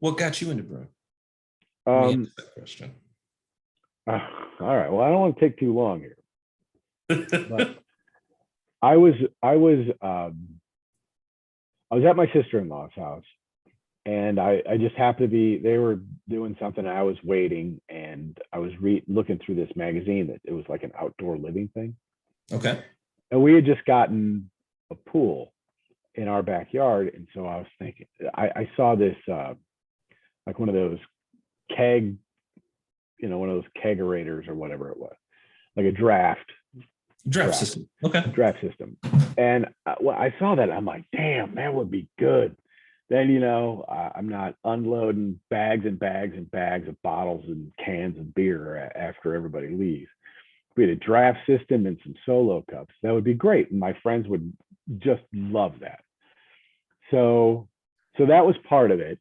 What got you into brewing? Let me answer that question. All right. Well, I don't want to take too long here, but I was at my sister-in-law's house, and I just happened to be, they were doing something. I was waiting, and I was looking through this magazine that it was like an outdoor living thing. Okay. And we had just gotten a pool in our backyard, and so I was thinking, I saw this like one of those keg, one of those kegerators or whatever it was, like a draft system. Okay. Draft system. And when I saw that, I'm like, damn, that would be good. Then, I'm not unloading bags and bags and bags of bottles and cans of beer after everybody leaves. We had a draft system and some solo cups. That would be great. And my friends would just love that. So that was part of it.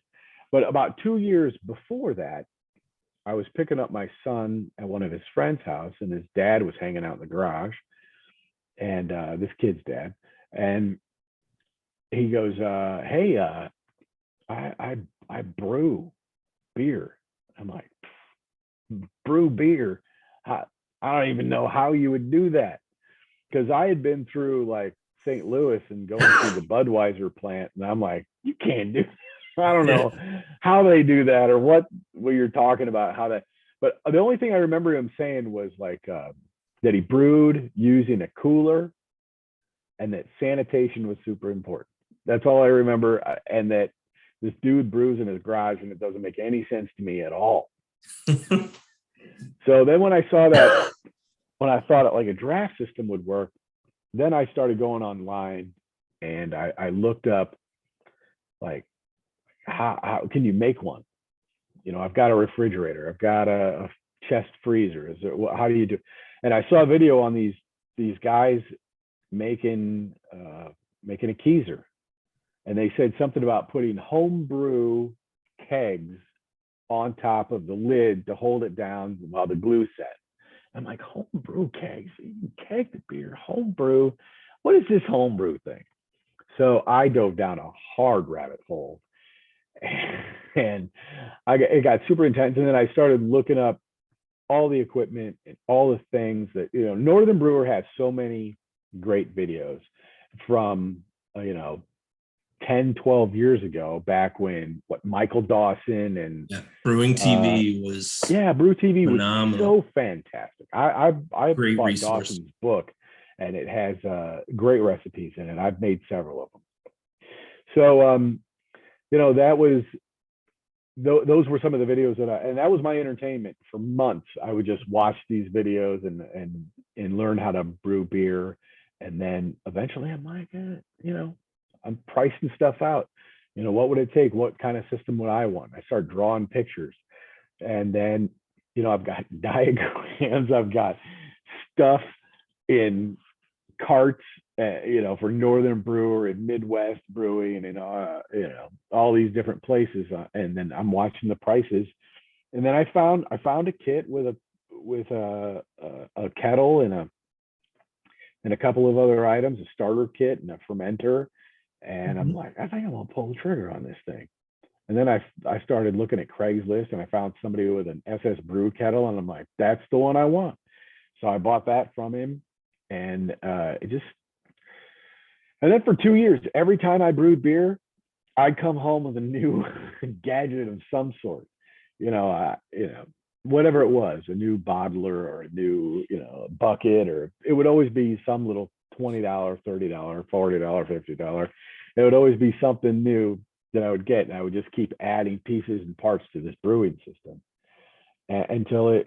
But about 2 years before that, I was picking up my son at one of his friend's house, and his dad was hanging out in the garage, and this kid's dad, and he goes, "Hey, I brew beer." I'm like, brew beer? I don't even know how you would do that, because I had been through like St. Louis and going through the Budweiser plant, and I'm like, you can't do. I don't know how they do that or what you're talking about. But the only thing I remember him saying was like that he brewed using a cooler, and that sanitation was super important. That's all I remember, and that this dude brews in his garage, and it doesn't make any sense to me at all. So then when I saw that, when I thought like a draft system would work, then I started going online, and I looked up like, how can you make one? I've got a refrigerator, I've got a chest freezer. How do you do? And I saw a video on these guys making a keezer, and they said something about putting homebrew kegs on top of the lid to hold it down while the glue set. I'm like, homebrew kegs? You can keg the beer, homebrew? What is this homebrew thing? So I dove down a hard rabbit hole, and it got super intense. And then I started looking up all the equipment and all the things that, Northern Brewer has so many great videos from, 10, 12 years ago, back when Michael Dawson and Brewing TV was Brew TV phenomenal. was so fantastic. I great bought resource. Dawson's book, and it has great recipes in it. I've made several of them. So that was those were some of the videos and that was my entertainment for months. I would just watch these videos and learn how to brew beer, and then eventually I'm like, I'm pricing stuff out. What would it take? What kind of system would I want? I start drawing pictures, and then I've got diagrams, I've got stuff in carts, for Northern Brewer and Midwest Brewing, and all these different places, and then I'm watching the prices, and then I found a kit with a kettle and a couple of other items, a starter kit and a fermenter, and I'm like, I think I'm gonna pull the trigger on this thing. And then I started looking at Craigslist, and I found somebody with an SS Brew kettle, and I'm like, that's the one I want. So I bought that from him, and and then for 2 years, every time I brewed beer, I'd come home with a new gadget of some sort, whatever it was, a new bottler or a new, bucket, or it would always be some little $20, $30, $40, $50. It would always be something new that I would get, and I would just keep adding pieces and parts to this brewing system until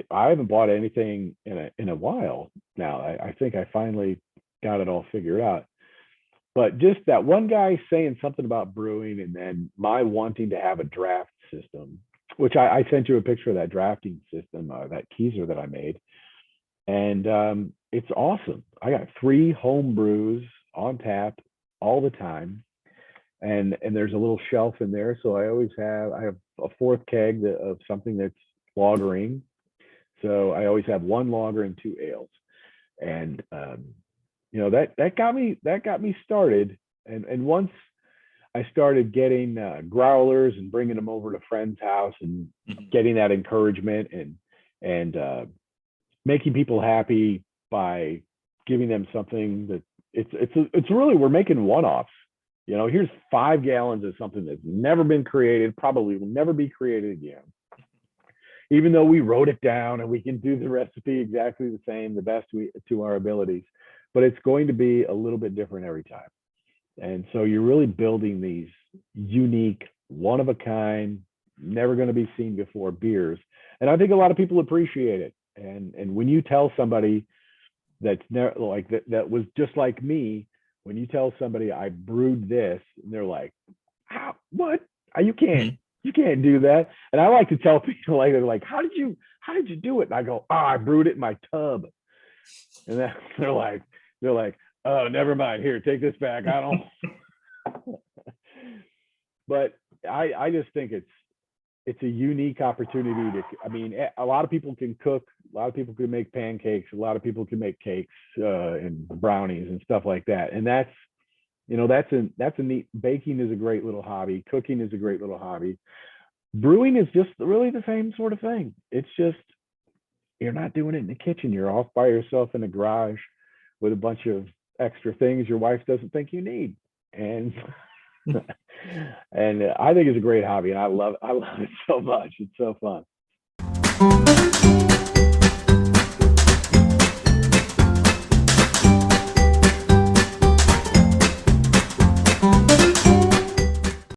I haven't bought anything in a while now. I think I finally got it all figured out. But just that one guy saying something about brewing, and then my wanting to have a draft system, which I sent you a picture of that drafting system, that keezer that I made. And it's awesome. I got 3 home brews on tap all the time. And there's a little shelf in there. So I have a 4th keg of something that's lagering. So I always have one lager and two ales. And that got me started. And once I started getting growlers and bringing them over to friends' house and getting that encouragement and making people happy by giving them something that it's really, we're making one-offs. Here's 5 gallons of something that's never been created, probably will never be created again. Even though we wrote it down and we can do the recipe exactly the same, the best to our abilities, but it's going to be a little bit different every time. And so you're really building these unique, one of a kind, never going to be seen before beers. And I think a lot of people appreciate it. And when you tell somebody that's never like that was just like me, when you tell somebody I brewed this, and they're like, what? You can't do that. And I like to tell people, like, they're like, how did you do it? And I go, I brewed it in my tub. And then they're like, oh, never mind. Here, take this back. I don't. But I just think it's a unique opportunity a lot of people can cook, a lot of people can make pancakes, a lot of people can make cakes and brownies and stuff like that. And that's a neat. Baking is a great little hobby. Cooking is a great little hobby. Brewing is just really the same sort of thing. It's just, you're not doing it in the kitchen. You're off by yourself in a garage with a bunch of extra things your wife doesn't think you need. And and I think it's a great hobby, and I love it so much. It's so fun.